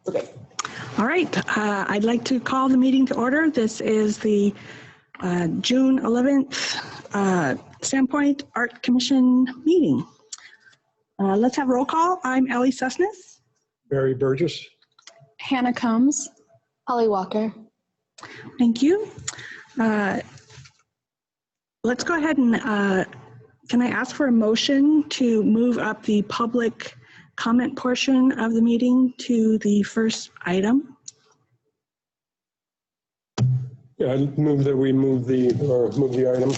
Okay. All right. I'd like to call the meeting to order. This is the June 11th Sandpoint Art Commission meeting. Let's have roll call. I'm Ellie Susness. Barry Burgess. Hannah Combs. Holly Walker. Thank you. Let's go ahead and can I ask for a motion to move up the public comment portion of the meeting to the first item? Yeah, I move that we move the item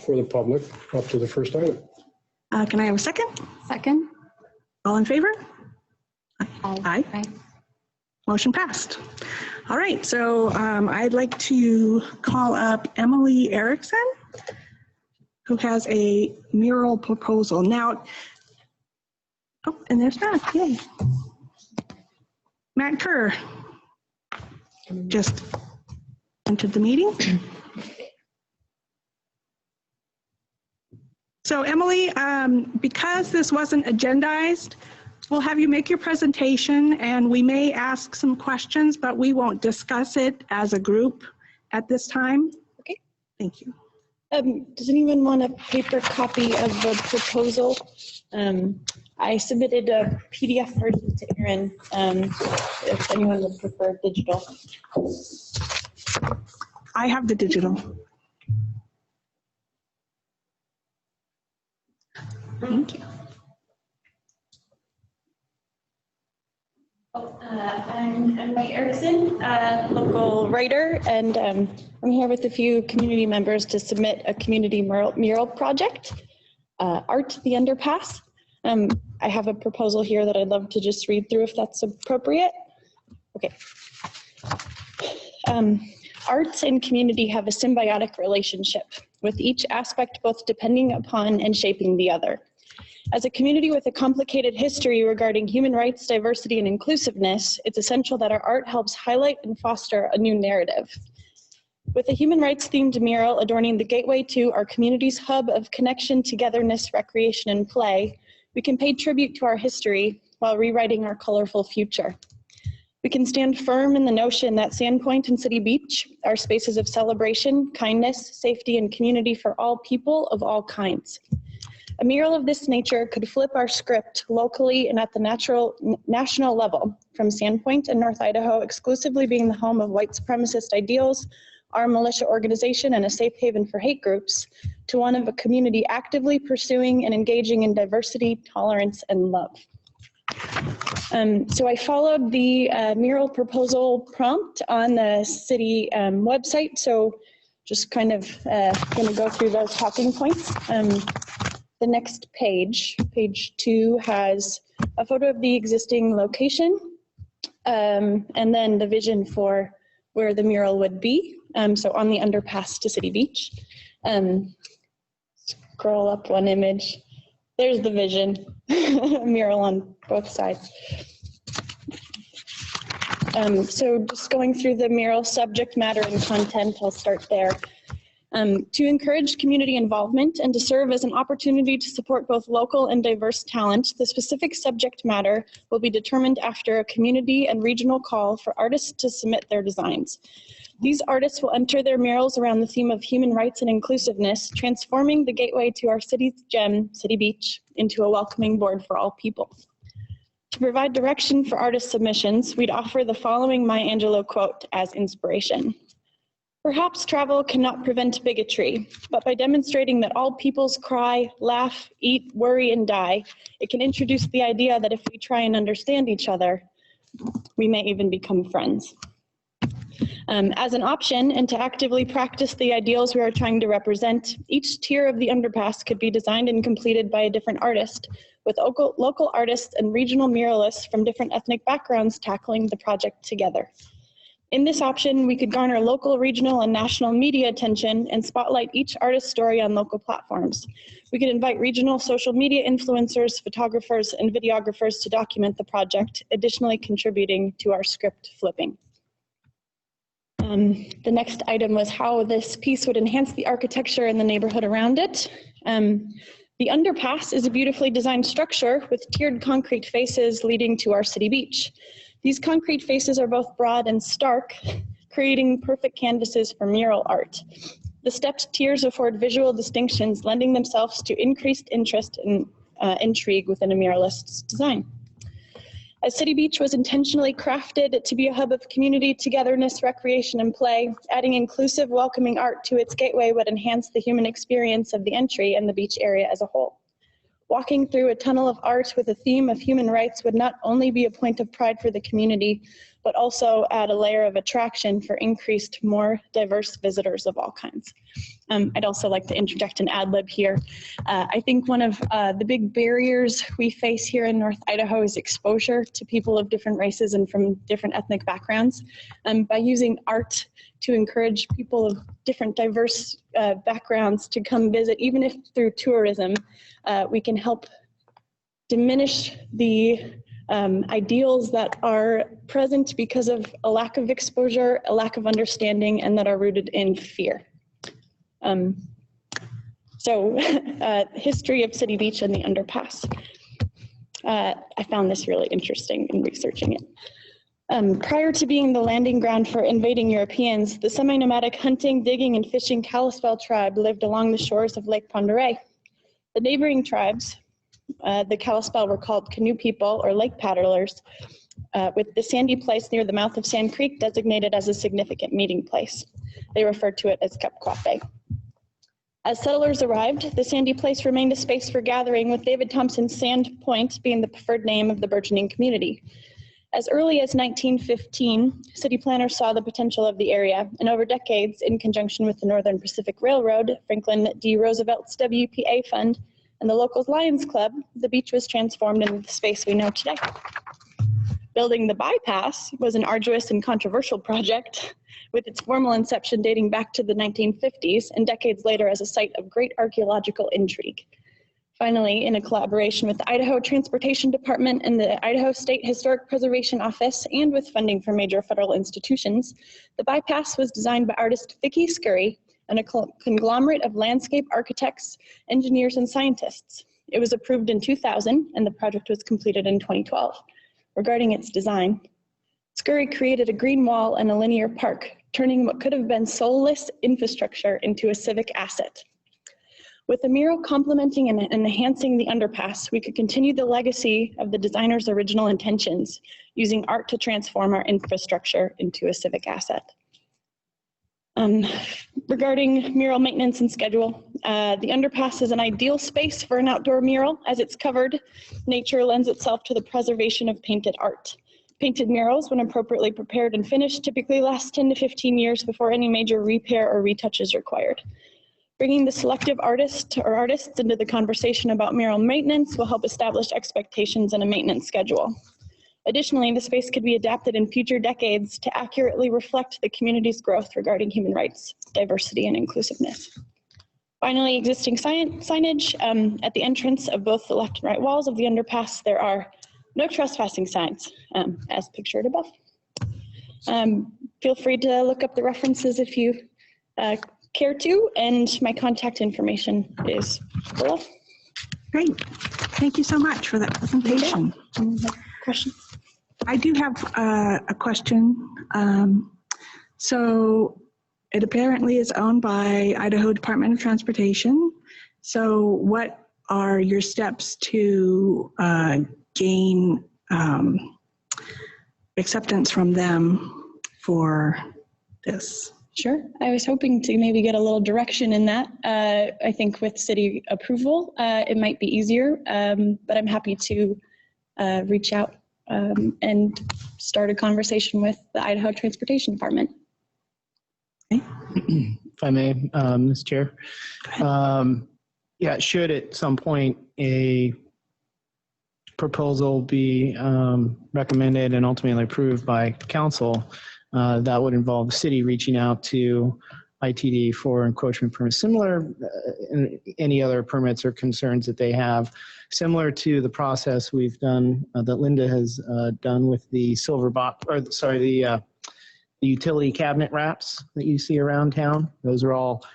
for the public up to the first item. Can I have a second? Second. All in favor? Aye. Aye. Motion passed. All right, so I'd like to call up Emily Erickson, who has a mural proposal. Now, oh, and there's Matt, yay. Matt Kerr just entered the meeting. So Emily, because this wasn't agendized, we'll have you make your presentation and we may ask some questions, but we won't discuss it as a group at this time. Okay. Thank you. Does anyone want a paper copy of the proposal? I submitted a PDF version to Erin, if anyone would prefer digital. I have the digital. Thank you. I'm Emily Erickson, local writer, and I'm here with a few community members to submit a community mural project, Art the Underpass. I have a proposal here that I'd love to just read through if that's appropriate. Okay. Arts and community have a symbiotic relationship, with each aspect both depending upon and shaping the other. As a community with a complicated history regarding human rights, diversity, and inclusiveness, it's essential that our art helps highlight and foster a new narrative. With a human rights themed mural adorning the gateway to our community's hub of connection, togetherness, recreation, and play, we can pay tribute to our history while rewriting our colorful future. We can stand firm in the notion that Sandpoint and City Beach are spaces of celebration, kindness, safety, and community for all people of all kinds. A mural of this nature could flip our script locally and at the national level, from Sandpoint and North Idaho exclusively being the home of white supremacist ideals, our militia organization, and a safe haven for hate groups, to one of a community actively pursuing and engaging in diversity, tolerance, and love. So I followed the mural proposal prompt on the city website, so just kind of going to go through those talking points. The next page, page 2, has a photo of the existing location and then the vision for where the mural would be. So on the underpass to City Beach. Scroll up one image. There's the vision, a mural on both sides. So just going through the mural subject matter and content, I'll start there. To encourage community involvement and to serve as an opportunity to support both local and diverse talent, the specific subject matter will be determined after a community and regional call for artists to submit their designs. These artists will enter their murals around the theme of human rights and inclusiveness, transforming the gateway to our city's gem, City Beach, into a welcoming board for all people. To provide direction for artist submissions, we'd offer the following Maya Angelou quote as inspiration. Perhaps travel cannot prevent bigotry, but by demonstrating that all peoples cry, laugh, eat, worry, and die, it can introduce the idea that if we try and understand each other, we may even become friends. As an option, and to actively practice the ideals we are trying to represent, each tier of the underpass could be designed and completed by a different artist, with local artists and regional muralists from different ethnic backgrounds tackling the project together. In this option, we could garner local, regional, and national media attention and spotlight each artist's story on local platforms. We could invite regional social media influencers, photographers, and videographers to document the project, additionally contributing to our script flipping. The next item was how this piece would enhance the architecture and the neighborhood around it. The underpass is a beautifully designed structure with tiered concrete faces leading to our city beach. These concrete faces are both broad and stark, creating perfect canvases for mural art. The stepped tiers afford visual distinctions, lending themselves to increased interest and intrigue within a muralist's design. As City Beach was intentionally crafted to be a hub of community, togetherness, recreation, and play, adding inclusive, welcoming art to its gateway would enhance the human experience of the entry and the beach area as a whole. Walking through a tunnel of art with a theme of human rights would not only be a point of pride for the community, but also add a layer of attraction for increased, more diverse visitors of all kinds. I'd also like to interject an ad lib here. I think one of the big barriers we face here in North Idaho is exposure to people of different races and from different ethnic backgrounds. By using art to encourage people of different diverse backgrounds to come visit, even if through tourism, we can help diminish the ideals that are present because of a lack of exposure, a lack of understanding, and that are rooted in fear. History of City Beach and the underpass. I found this really interesting in researching it. Prior to being the landing ground for invading Europeans, the semi-nomadic hunting, digging, and fishing Kalispel tribe lived along the shores of Lake Pend Oreille. The neighboring tribes, the Kalispel, were called canoe people or lake paddlers, with the sandy place near the mouth of Sand Creek designated as a significant meeting place. They referred to it as Kapkwapé. As settlers arrived, the sandy place remained a space for gathering, with David Thompson's Sandpoint being the preferred name of the burgeoning community. As early as 1915, city planners saw the potential of the area, and over decades, in conjunction with the Northern Pacific Railroad, Franklin D. Roosevelt's WPA Fund, and the locals' Lions Club, the beach was transformed into the space we know today. Building the bypass was an arduous and controversial project, with its formal inception dating back to the 1950s and decades later as a site of great archaeological intrigue. Finally, in a collaboration with the Idaho Transportation Department and the Idaho State Historic Preservation Office, and with funding from major federal institutions, the bypass was designed by artist Vicki Scurry and a conglomerate of landscape architects, engineers, and scientists. It was approved in 2000, and the project was completed in 2012. Regarding its design, Scurry created a green wall and a linear park, turning what could have been soulless infrastructure into a civic asset. With a mural complementing and enhancing the underpass, we could continue the legacy of the designer's original intentions, using art to transform our infrastructure into a civic asset. Regarding mural maintenance and schedule, the underpass is an ideal space for an outdoor mural. As it's covered, nature lends itself to the preservation of painted art. Painted murals, when appropriately prepared and finished, typically last 10 to 15 years before any major repair or retouch is required. Bringing the selective artist or artists into the conversation about mural maintenance will help establish expectations and a maintenance schedule. Additionally, the space could be adapted in future decades to accurately reflect the community's growth regarding human rights, diversity, and inclusiveness. Finally, existing signage. At the entrance of both the left and right walls of the underpass, there are no trespassing signs, as pictured above. Feel free to look up the references if you care to, and my contact information is below. Great. Thank you so much for that presentation. Questions? I do have a question. So it apparently is owned by Idaho Department of Transportation. So what are your steps to gain acceptance from them for this? Sure. I was hoping to maybe get a little direction in that. I think with city approval, it might be easier, but I'm happy to reach out and start a conversation with the Idaho Transportation Department. If I may, Ms. Chair. Yeah, should at some point a proposal be recommended and ultimately approved by council, that would involve the city reaching out to ITD for encroachment permits, similar any other permits or concerns that they have, similar to the process we've done that Linda has done with the the utility cabinet wraps that you see around town. Those are all,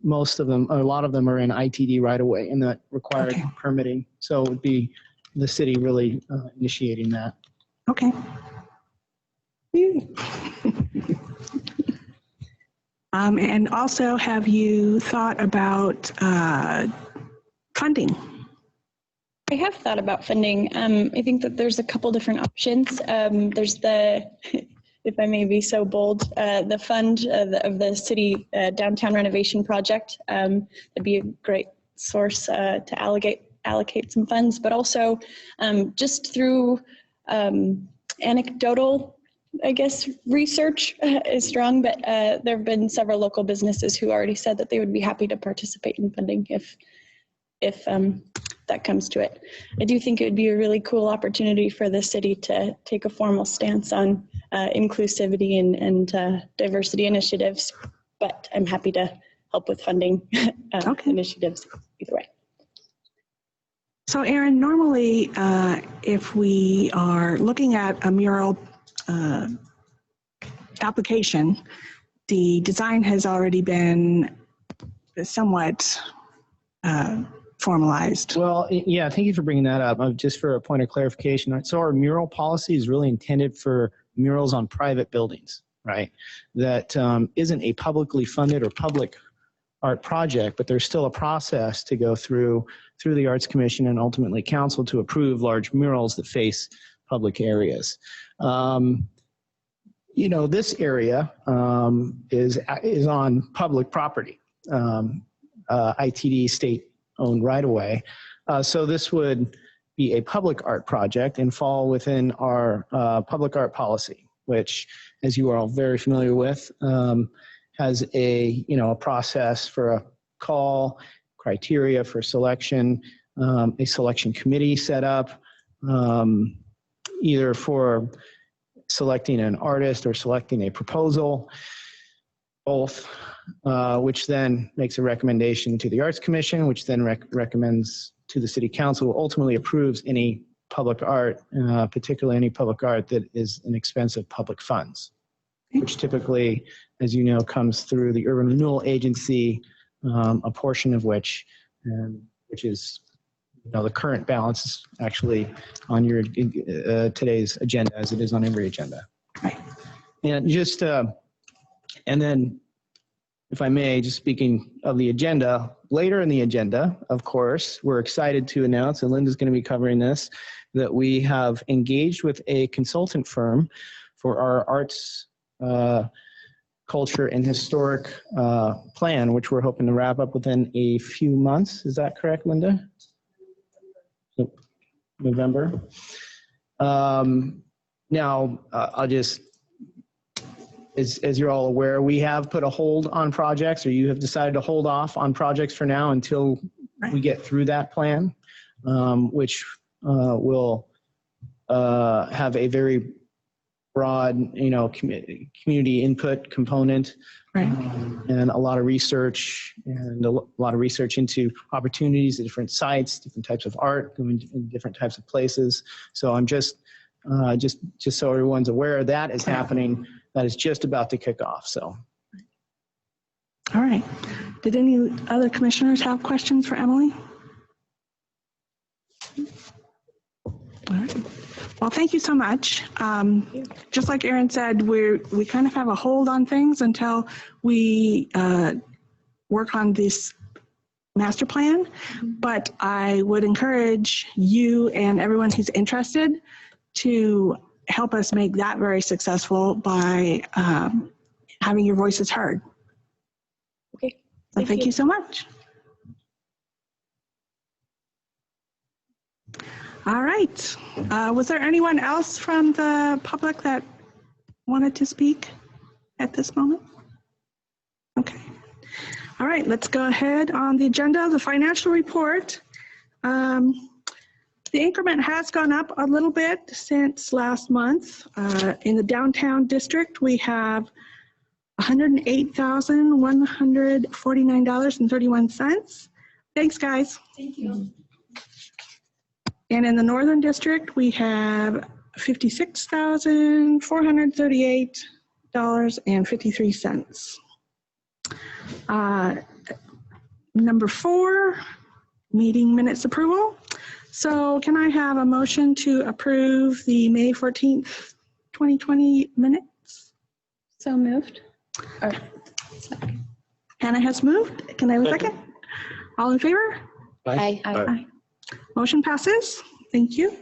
most of them, a lot of them are in ITD right away, and that required permitting. So it would be the city really initiating that. Okay. And also, have you thought about funding? I have thought about funding. I think that there's a couple different options. There's the, if I may be so bold, the fund of the city downtown renovation project. That'd be a great source to allocate some funds, but also just through anecdotal, I guess, research is strong, but there have been several local businesses who already said that they would be happy to participate in funding if that comes to it. I do think it would be a really cool opportunity for the city to take a formal stance on inclusivity and diversity initiatives, but I'm happy to help with funding initiatives either way. So Erin, normally if we are looking at a mural application, the design has already been somewhat formalized. Well, yeah, thank you for bringing that up. Just for a point of clarification, so our mural policy is really intended for murals on private buildings, right? That isn't a publicly funded or public art project, but there's still a process to go through the Arts Commission and ultimately council to approve large murals that face public areas. You know, this area is on public property, ITD state-owned right-of-way. So this would be a public art project and fall within our public art policy, which, as you are all very familiar with, has a process for a call, criteria for selection, a selection committee set up, either for selecting an artist or selecting a proposal, both, which then makes a recommendation to the Arts Commission, which then recommends to the City Council, ultimately approves any public art, particularly any public art that is an expense of public funds, which typically, as you know, comes through the Urban Renewal Agency, a portion of which is the current balance is actually on your today's agenda, as it is on every agenda. Right. And just and then, if I may, just speaking of the agenda, later in the agenda, of course, we're excited to announce, and Linda's going to be covering this, that we have engaged with a consultant firm for our arts, culture, and historic plan, which we're hoping to wrap up within a few months. Is that correct, Linda? November. Now, I'll just, as you're all aware, we have put a hold on projects, or you have decided to hold off on projects for now until we get through that plan, which will have a very broad, community input component, Right. And a lot of research into opportunities at different sites, different types of art, going in different types of places. So I'm just so everyone's aware that is happening. That is just about to kick off. So. All right. Did any other commissioners have questions for Emily? All right. Well, thank you so much. Just like Erin said, we kind of have a hold on things until we work on this master plan. But I would encourage you and everyone who's interested to help us make that very successful by having your voices heard. Okay. So thank you so much. All right. Was there anyone else from the public that wanted to speak at this moment? Okay. All right, let's go ahead on the agenda, the financial report. The increment has gone up a little bit since last month. In the downtown district, we have $108,149.31. Thanks, guys. Thank you. And in the Northern District, we have $56,438.53. Number 4, meeting minutes approval. So can I have a motion to approve the May 14th, 2020 minutes? So moved. Or, Hannah has moved. Can I have a second? All in favor? Aye. Motion passes. Thank you.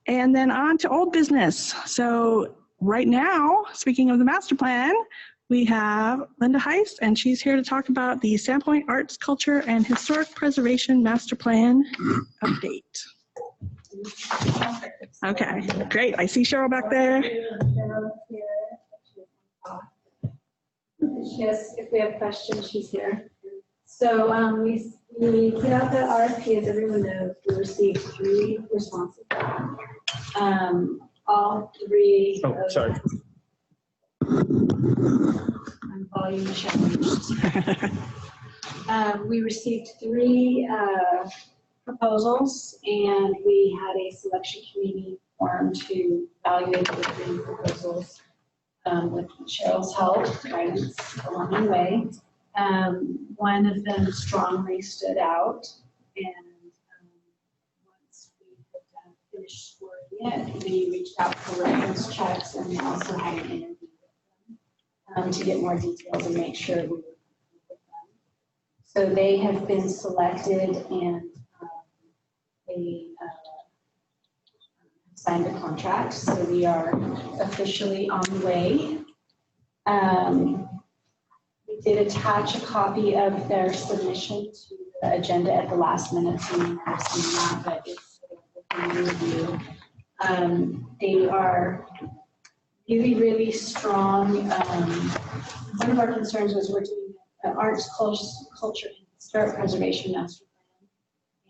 And then on to old business. So right now, speaking of the master plan, we have Linda Heist, and she's here to talk about the Sandpoint Arts, Culture, and Historic Preservation Master Plan update. Okay, great. I see Cheryl back there. Yes, if we have questions, she's here. So we put out the RFP, as everyone knows. We received 3 responses. All 3. Oh, sorry. I'm volume challenged. We received 3 proposals, and we had a selection committee formed to evaluate the 3 proposals with Cheryl's help, guidance along the way. One of them strongly stood out, and once we had finished scoring it, we reached out for reference checks, and we also had an interview with them to get more details and make sure we were comfortable with them. So they have been selected, and they signed a contract, so we are officially on the way. We did attach a copy of their submission to the agenda at the last minute, so you have seen that, but it's within review. They are really, really strong. One of our concerns was we're doing an arts, culture, and historic preservation master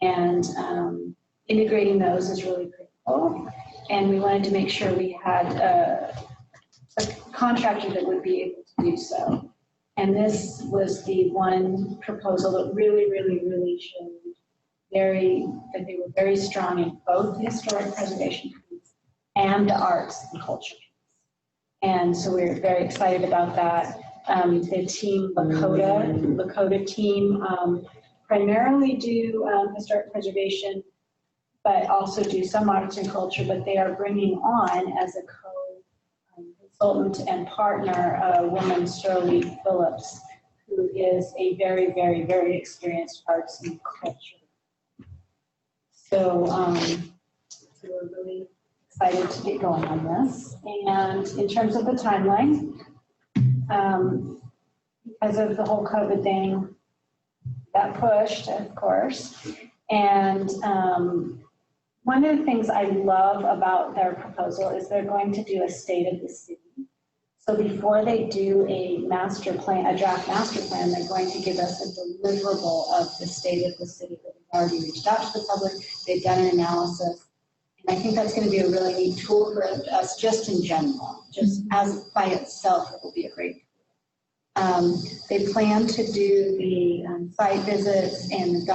plan, and integrating those is really critical. And we wanted to make sure we had a contractor that would be able to do so. And this was the one proposal that really, really, really showed that they were very strong in both the historic preservation piece and the arts and culture piece. And so we're very excited about that. The team, Lakota team, primarily do historic preservation, but also do some arts and culture, but they are bringing on as a consultant and partner, a woman, Shirley Phillips, who is a very, very, very experienced arts and culture. So, we're really excited to get going on this. And in terms of the timeline, because of the whole COVID thing, got pushed, of course. And one of the things I love about their proposal is they're going to do a state of the city. So before they do a master plan, a draft master plan, they're going to give us a deliverable of the state of the city that we've already reached out to the public. They've done an analysis. And I think that's going to be a really neat tool for us just in general. Just as by itself, it will be a great tool. They plan to do the site visits and the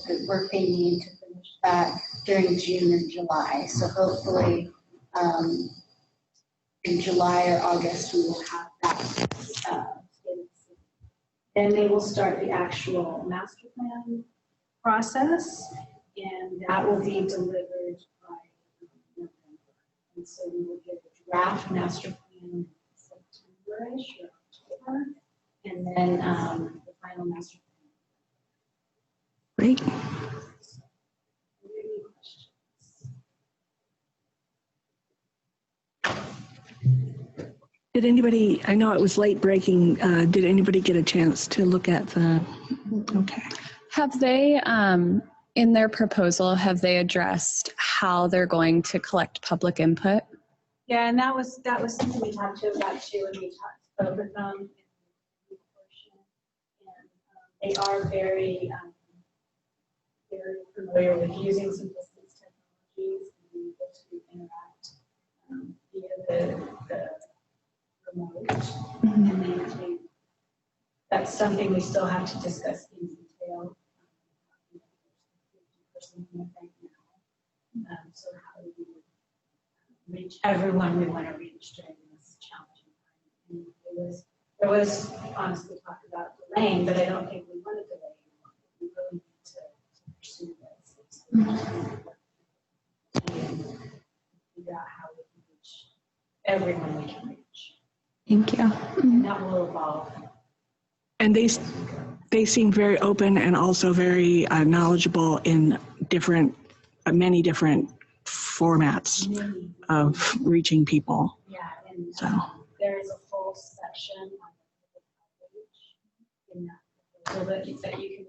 the work they need to finish that during June and July. So hopefully in July or August, we will have that. Then they will start the actual master plan process, and that will be delivered by November. And so we will get a draft master plan in September-ish or October, and then the final master plan. Great. Did anybody, I know it was late breaking, did anybody get a chance to look at the, okay. Have they, in their proposal, have they addressed how they're going to collect public input? Yeah, and that was something we talked to about too, when we spoke with them. And they are very familiar with using some distance technologies and being able to interact via the remote. And that's something we still have to discuss in detail. So how do we reach everyone we want to reach during this challenging time? And there was honestly talk about delaying, but I don't think we want to delay. We really need to pursue this. Figure out how we can reach everyone we can reach. Thank you. And that will evolve. And they seem very open and also very knowledgeable in many different formats of reaching people. Yeah, and So there is a full section on the page in that proposal that you can read.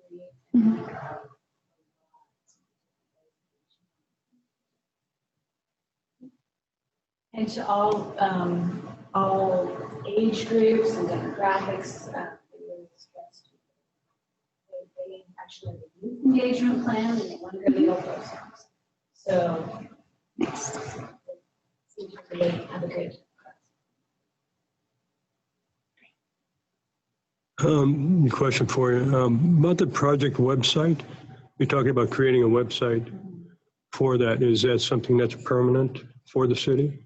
And to all age groups and demographics, they really stressed they actually have a youth engagement plan and they want to go to the old folks' homes. So it seems to really have a good. Question for you about the project website. You're talking about creating a website for that. Is that something that's permanent for the city?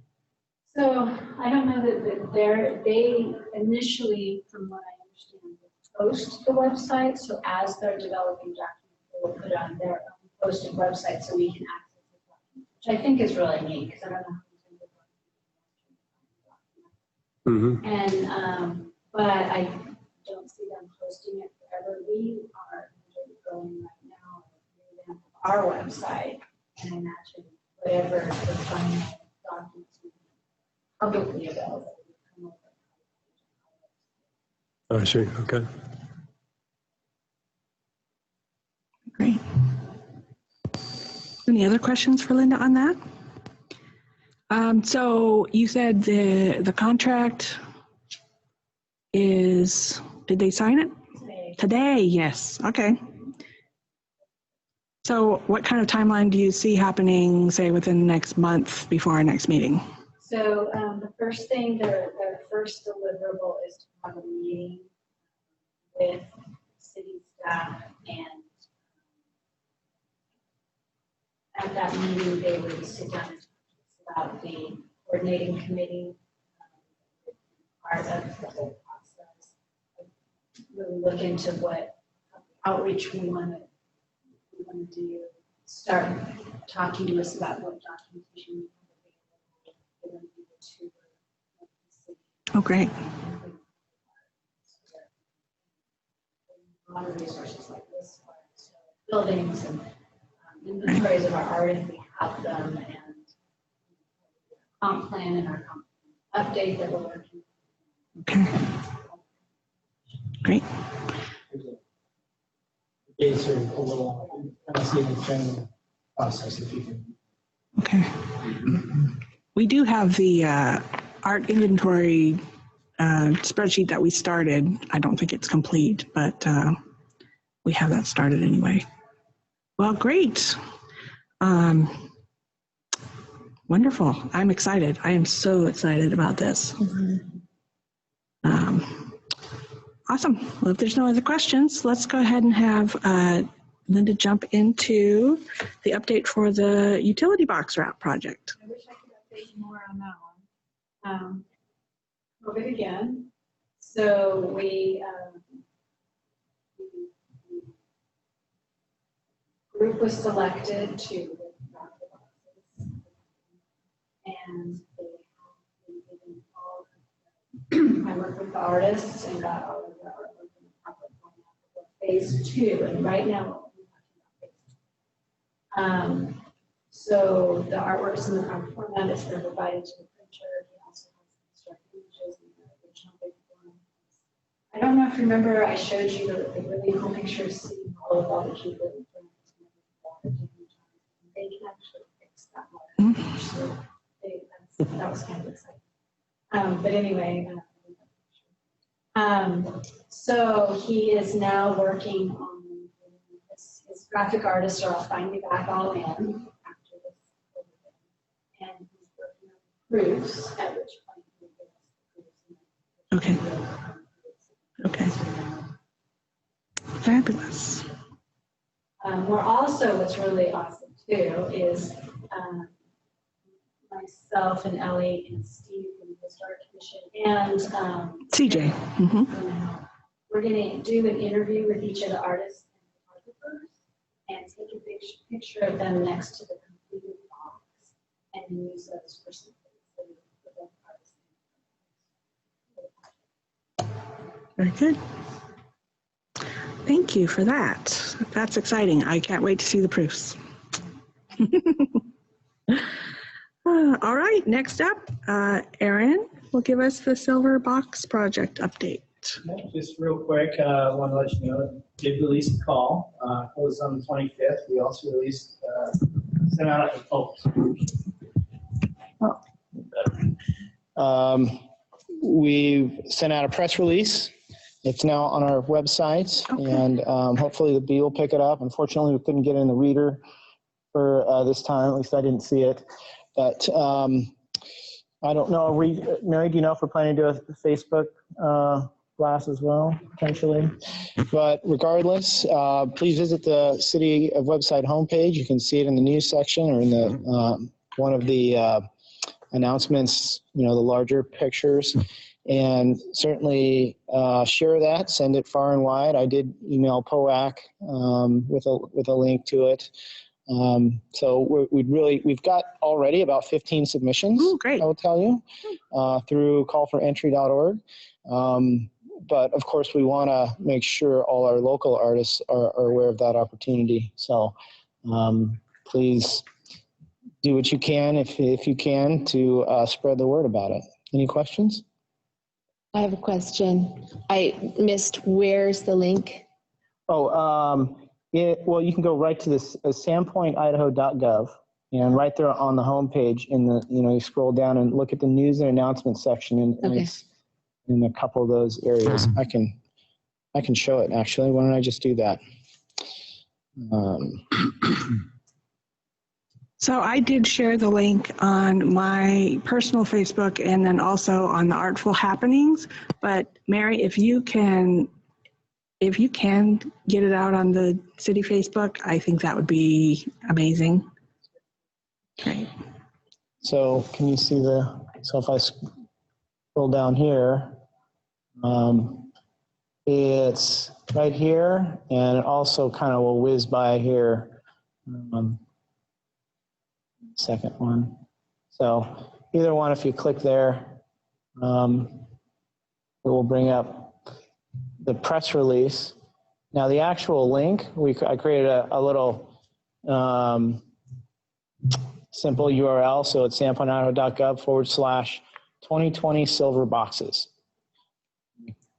So I don't know that they initially, from what I understand, post the website. So as they're developing documents, they will put it on their own posted website so we can access the documents, which I think is really neat because I don't know how and but I don't see them posting it forever. We are going right now to our website and imagine whatever the final documents publicly available. I see. Okay. great. Any other questions for Linda on that? So you said the contract is, did they sign it? Today, yes. Okay. So what kind of timeline do you see happening, say, within the next month before our next meeting? So the first thing, their first deliverable is to have a meeting with city staff, and at that meeting they would sit down and talk about the coordinating committee, part of the whole process, really look into what outreach we want to do, start talking to us about what documentation we have available. Oh, great. A lot of resources like this, so buildings and inventories of our art if we have them, and comp plan and our comp update that we're working. Okay. Great. Dates are a little, I see the general process if you can. Okay. We do have the art inventory spreadsheet that we started. I don't think it's complete, but we have that started anyway. Well, great. Wonderful. I'm excited. I am so excited about this. Awesome. Well, if there's no other questions, let's go ahead and have Linda jump into the update for the utility box route project. I wish I could update you more on that one. COVID again. So the group was selected to route the boxes, and they have been given all I worked with the artists and got all of the artwork in the public for phase 2, and right now we're talking about phase 2. So the artwork's in the proper format, it's been provided to the printer. He also has constructed images in the original big form. I don't know if you remember, I showed you the really cool picture of City Hall with all the cute little things. They can actually fix that one. So that was kind of exciting. But anyway, so he is now working on his graphic artists are all finally back all in after this, and he's working on proofs, at which point he will give us the proofs. Okay. Fabulous. We're also, what's really awesome too, is myself and Ellie and Steve from the Historic Commission and CJ. Mm-hmm. We're going to do an interview with each of the artists and photographers, and take a picture of them next to the completed box and use those for something. Very good. Thank you for that. That's exciting. I can't wait to see the proofs. All right, next up, Erin will give us the Silver Box project update. Just real quick, I want to let you know, did release a call. It was on the 25th. We also released, sent out we've sent out a press release. It's now on our website, Okay. and hopefully the Bee will pick it up. Unfortunately, we couldn't get it in the reader for this time. At least I didn't see it. But I don't know. Mary, do you know if we're planning to do a Facebook blast as well, potentially? But regardless, please visit the City of website homepage. You can see it in the news section or in the one of the announcements, the larger pictures. And certainly share that, send it far and wide. I did email POAC with a link to it. So we've got already about 15 submissions. Ooh, great. I will tell you, through callforentry.org. But of course, we want to make sure all our local artists are aware of that opportunity. So please do what you can, if you can, to spread the word about it. Any questions? I have a question. I missed, where's the link? Well, you can go right to this sandpointidaho.gov, and right there on the homepage, you scroll down and look at the news and announcements section, and Okay. it's in a couple of those areas. I can show it actually. Why don't I just do that? So I did share the link on my personal Facebook and then also on the Artful Happenings. But Mary, if you can get it out on the city Facebook, I think that would be amazing. Great. So can you see so if I scroll down here, it's right here, and it also kind of will whiz by here. Second one. So either one, if you click there, it will bring up the press release. Now the actual link, I created a little simple URL. So it's sandpointidaho.gov/2020 silver boxes.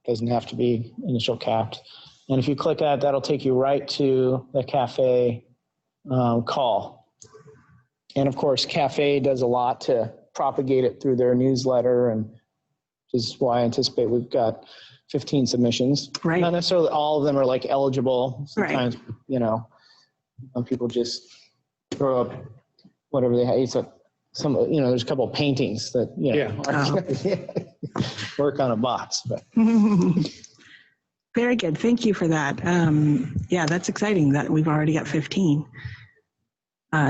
Doesn't have to be initial capped. And if you click that, that'll take you right to the cafe call. And of course, Cafe does a lot to propagate it through their newsletter, and which is why I anticipate we've got 15 submissions. Right. Not necessarily all of them are eligible. Sometimes, Right. Some people just throw up whatever they have. There's a couple of paintings that, work on a box. But. Very good. Thank you for that. Yeah, that's exciting that we've already got 15.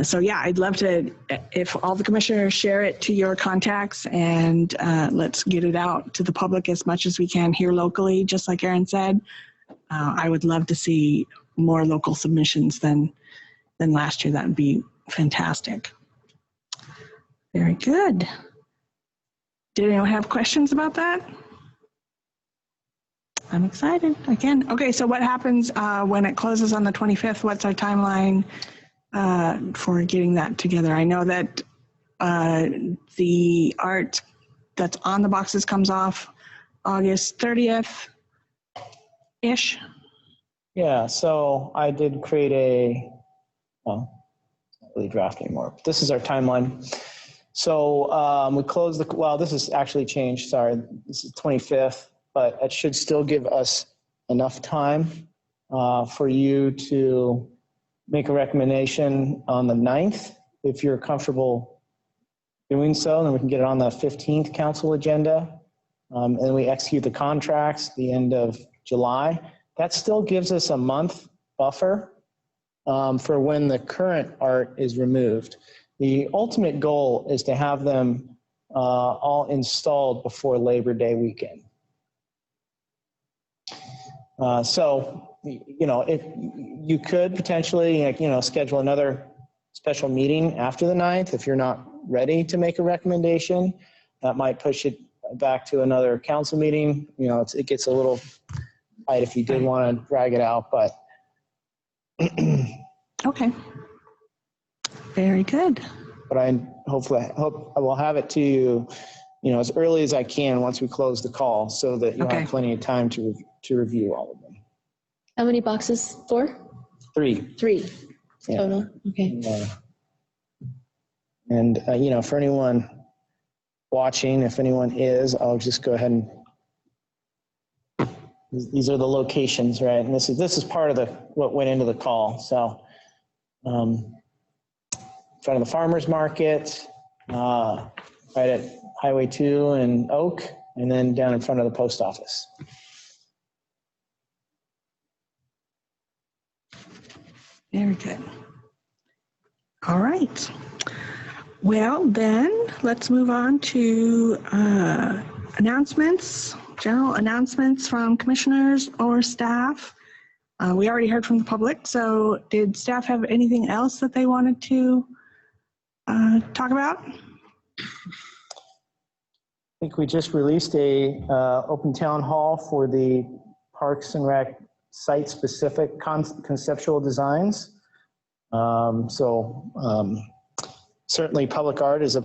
So yeah, I'd love to, if all the commissioners share it to your contacts, and let's get it out to the public as much as we can here locally, just like Erin said. I would love to see more local submissions than last year. That would be fantastic. Very good. Did anyone have questions about that? I'm excited again. Okay, so what happens when it closes on the 25th? What's our timeline for getting that together? I know that the art that's on the boxes comes off August 30th-ish. Yeah, so I did create not really draft anymore, but this is our timeline. So we closed this is actually changed, sorry. This is 25th, but it should still give us enough time for you to make a recommendation on the 9th. If you're comfortable doing so, then we can get it on the 15th council agenda. And we execute the contracts the end of July. That still gives us a month buffer for when the current art is removed. The ultimate goal is to have them all installed before Labor Day weekend. So if you could potentially, schedule another special meeting after the 9th, if you're not ready to make a recommendation, that might push it back to another council meeting. It gets a little tight if you did want to drag it out, but. Okay. Very good. But I hope I will have it to you, as early as I can once we close the call, so that you'll have plenty of time to review all of them. How many boxes? 4? 3. 3 Yeah. total. Okay. And for anyone watching, if anyone is, I'll just go ahead and. These are the locations, right? And this is part of what went into the call. So, in front of the farmers market, right at Highway 2 and Oak, and then down in front of the post office. Very good. All right. Well, then let's move on to announcements, general announcements from commissioners or staff. We already heard from the public, so did staff have anything else that they wanted to talk about? I think we just released a open town hall for the Parks and Rec site-specific conceptual designs. Certainly public art is a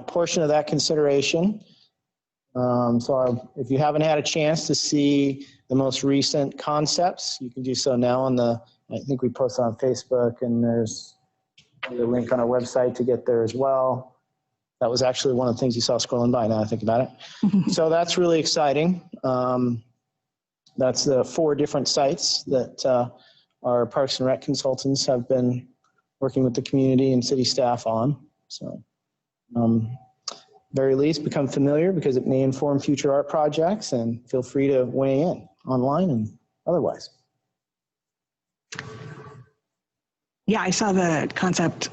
portion of that consideration. If you haven't had a chance to see the most recent concepts, you can do so now I think we posted on Facebook, and there's a link on our website to get there as well. That was actually one of the things you saw scrolling by, now I think about it. So that's really exciting. That's the 4 different sites that our Parks and Rec consultants have been working with the community and city staff on. So, very least, become familiar, because it may inform future art projects, and feel free to weigh in online and otherwise. Yeah, I saw the concept,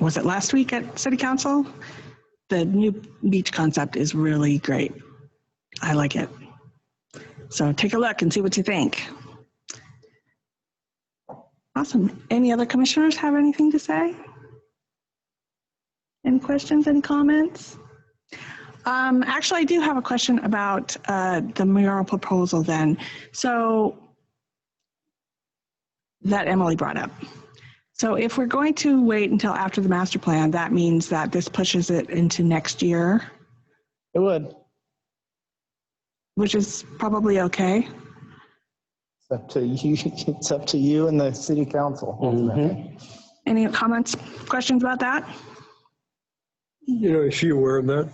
was it last week at City Council? The new beach concept is really great. I like it. So take a look and see what you think. Awesome. Any other commissioners have anything to say? Any questions, any comments? Actually, I do have a question about the mural proposal then. So that Emily brought up. So if we're going to wait until after the master plan, that means that this pushes it into next year? It would. Which is probably okay. It's up to you. It's up to you and the city council. Mm-hmm. Any comments, questions about that? Is she aware of that?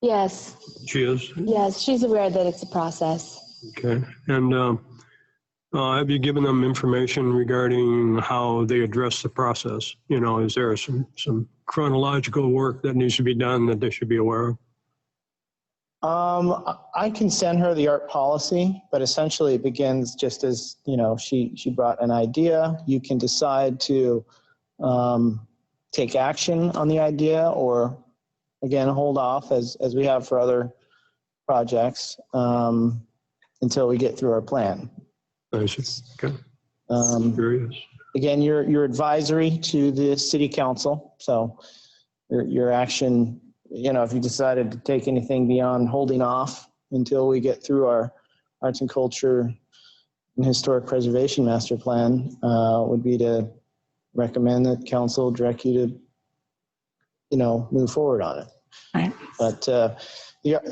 Yes. She is? Yes, she's aware that it's a process. Okay. And have you given them information regarding how they address the process? Is there some chronological work that needs to be done that they should be aware of? I can send her the art policy, but essentially it begins just as, she brought an idea. You can decide to take action on the idea, or again, hold off as we have for other projects until we get through our plan. I see. Okay. Curious. Again, you're advisory to the city council, so your action, if you decided to take anything beyond holding off until we get through our arts and culture and historic preservation master plan, would be to recommend that council direct you to, move forward on it. Right. But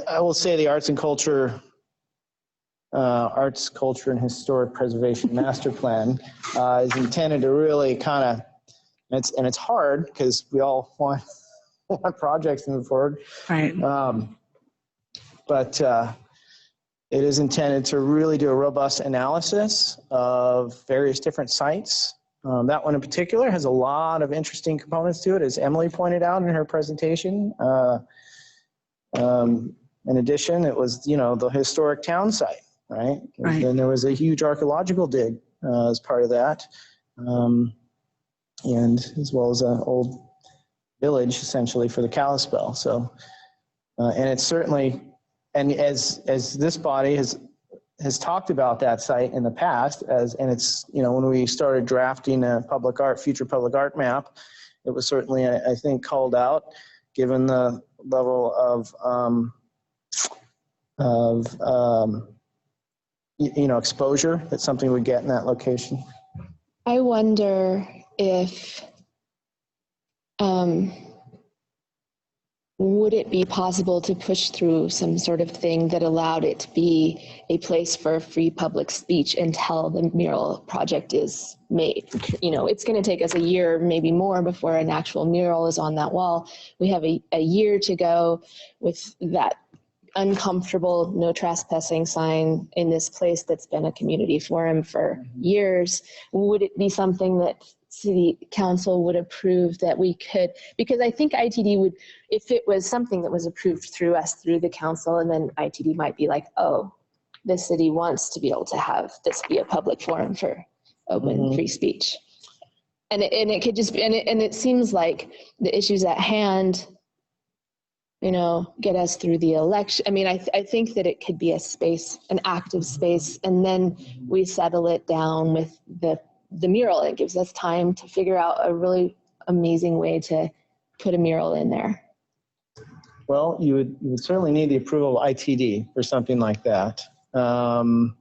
I will say the arts, culture, and historic preservation master plan is intended to really kind of, and it's hard because we all want projects to move forward. Right. But it is intended to really do a robust analysis of various different sites. That one in particular has a lot of interesting components to it, as Emily pointed out in her presentation. In addition, it was, the historic town site, right? Right. And there was a huge archaeological dig as part of that. And as well as an old village, essentially, for the Kalispell. So, and it's certainly, and as this body has has talked about that site in the past and it's, when we started drafting a future public art map, it was certainly, I think, called out, given the level of exposure that something would get in that location. I wonder if, would it be possible to push through some sort of thing that allowed it to be a place for free public speech until the mural project is made? It's going to take us a year, maybe more, before an actual mural is on that wall. We have a year to go with that uncomfortable no trespassing sign in this place that's been a community forum for years. Would it be something that City Council would approve that we could, because I think ITD would, if it was something that was approved through us, through the council, and then ITD might be like, oh, the city wants to be able to have this be a public forum for open free speech. And it could just be, and it seems like the issues at hand, get us through the election. I mean, I think that it could be a space, an active space, and then we settle it down with the mural. It gives us time to figure out a really amazing way to put a mural in there. Well, you would certainly need the approval of ITD for something like that. And,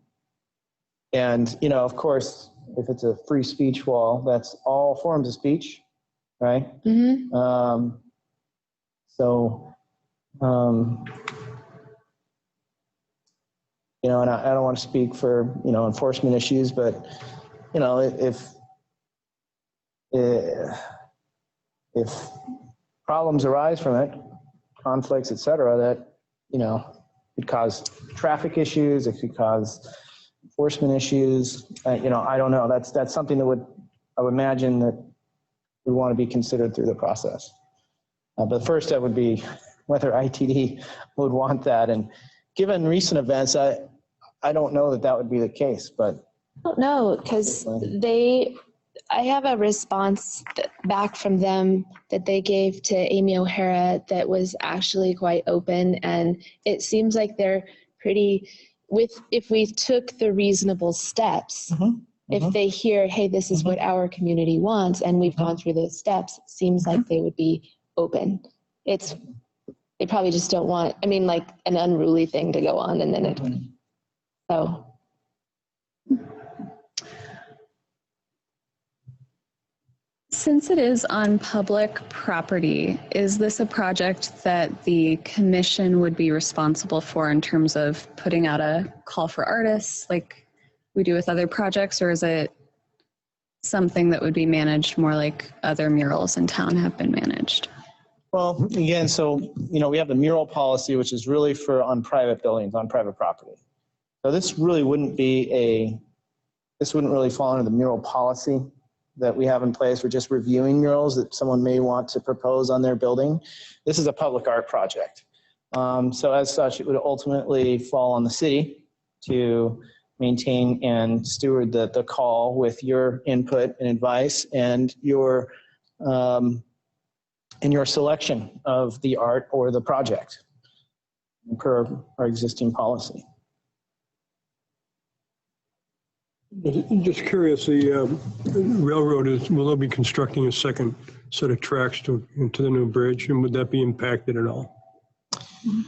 of course, if it's a free speech wall, that's all forms of speech, right? Mm-hmm. And I don't want to speak for, enforcement issues, but, if problems arise from it, conflicts, et cetera, that, could cause traffic issues, it could cause enforcement issues. I don't know. That's something that I would imagine that would want to be considered through the process. But first, that would be whether ITD would want that. And given recent events, I don't know that would be the case, but. I don't know, because I have a response back from them that they gave to Amy O'Hara that was actually quite open, and it seems like they're pretty, if we took the reasonable steps, if they hear, hey, this is what our community wants, and we've gone through those steps, it seems like they would be open. They probably just don't want, like an unruly thing to go on, and then so. Since it is on public property, is this a project that the commission would be responsible for in terms of putting out a call for artists like we do with other projects, or is it something that would be managed more like other murals in town have been managed? Well, again, so, we have the mural policy, which is really on private buildings, on private property. So this really wouldn't really fall under the mural policy that we have in place. We're just reviewing murals that someone may want to propose on their building. This is a public art project. So as such, it would ultimately fall on the city to maintain and steward the call with your input and advice and your selection of the art or the project per our existing policy. Just curious, the railroad will they be constructing a second set of tracks into the new bridge, and would that be impacted at all?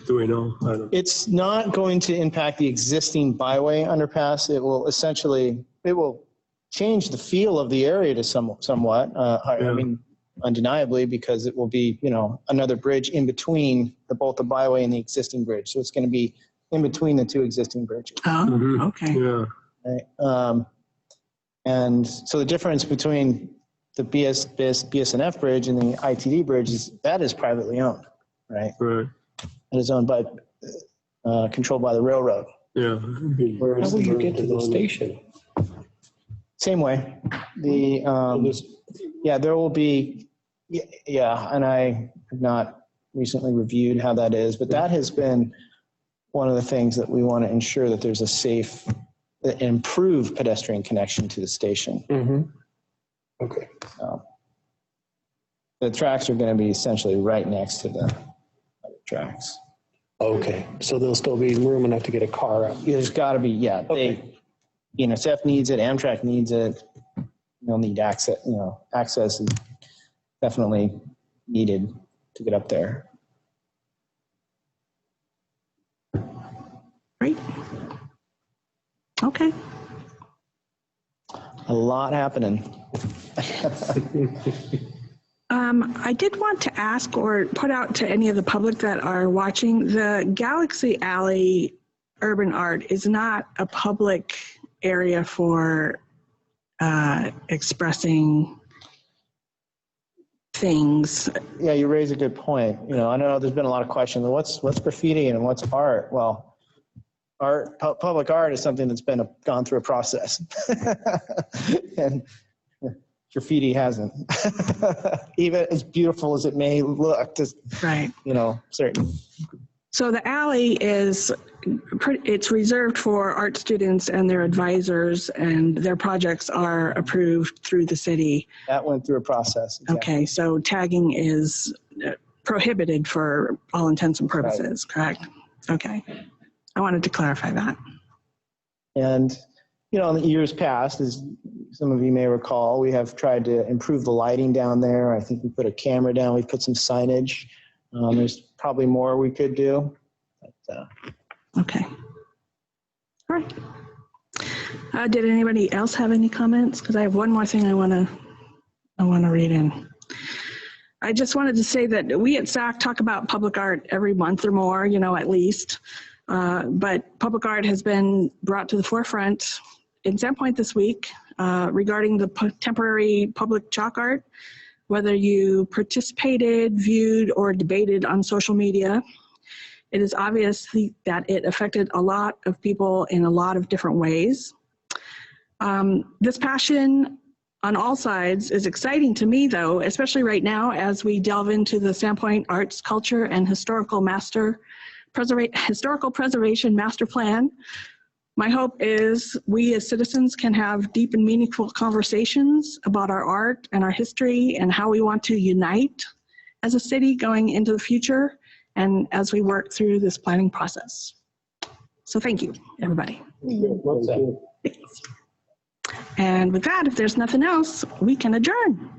Do we know? I don't know. It's not going to impact the existing byway underpass. It will change the feel of the area to somewhat. I mean, undeniably, because it will be, another bridge in between both the byway and the existing bridge. So it's going to be in between the two existing bridges. Oh, okay. Yeah. Right. And so the difference between the BSNF bridge and the ITD bridge is privately owned, right? Right. It is owned by, controlled by the railroad. Yeah. How will you get to the station? Same way. There will be, and I have not recently reviewed how that is, but that has been one of the things that we want to ensure, that there's a safe, improved pedestrian connection to the station. Okay. So the tracks are going to be essentially right next to the other tracks. Okay, so there'll still be room enough to get a car out. There's got to be, yeah. Okay. NSF needs it, Amtrak needs it. You'll need access, access is definitely needed to get up there. Great. Okay. A lot happening. I did want to ask or put out to any of the public that are watching, the Galaxy Alley Urban Art is not a public area for expressing things. Yeah, you raise a good point. I know there's been a lot of questions. What's graffiti and what's art? Well, public art is something that's gone through a process, and graffiti hasn't. Even as beautiful as it may look, just Right. Certain. So the alley it's reserved for art students and their advisors, and their projects are approved through the city. That went through a process. Exactly. Okay, so tagging is prohibited for all intents and purposes, correct? Okay, I wanted to clarify that. And, in the years past, as some of you may recall, we have tried to improve the lighting down there. I think we put a camera down, we put some signage. There's probably more we could do. But, Okay. All right. Did anybody else have any comments? Because I have one more thing I want to read in. I just wanted to say that we at SAC talk about public art every month or more, at least. But public art has been brought to the forefront in Sandpoint this week regarding the temporary public chalk art, whether you participated, viewed, or debated on social media. It is obvious that it affected a lot of people in a lot of different ways. This passion on all sides is exciting to me, though, especially right now as we delve into the Sandpoint Arts, Culture, and Historical Preservation Master Plan. My hope is we as citizens can have deep and meaningful conversations about our art and our history and how we want to unite as a city going into the future and as we work through this planning process. So thank you, everybody. Thank you. And with that, if there's nothing else, we can adjourn.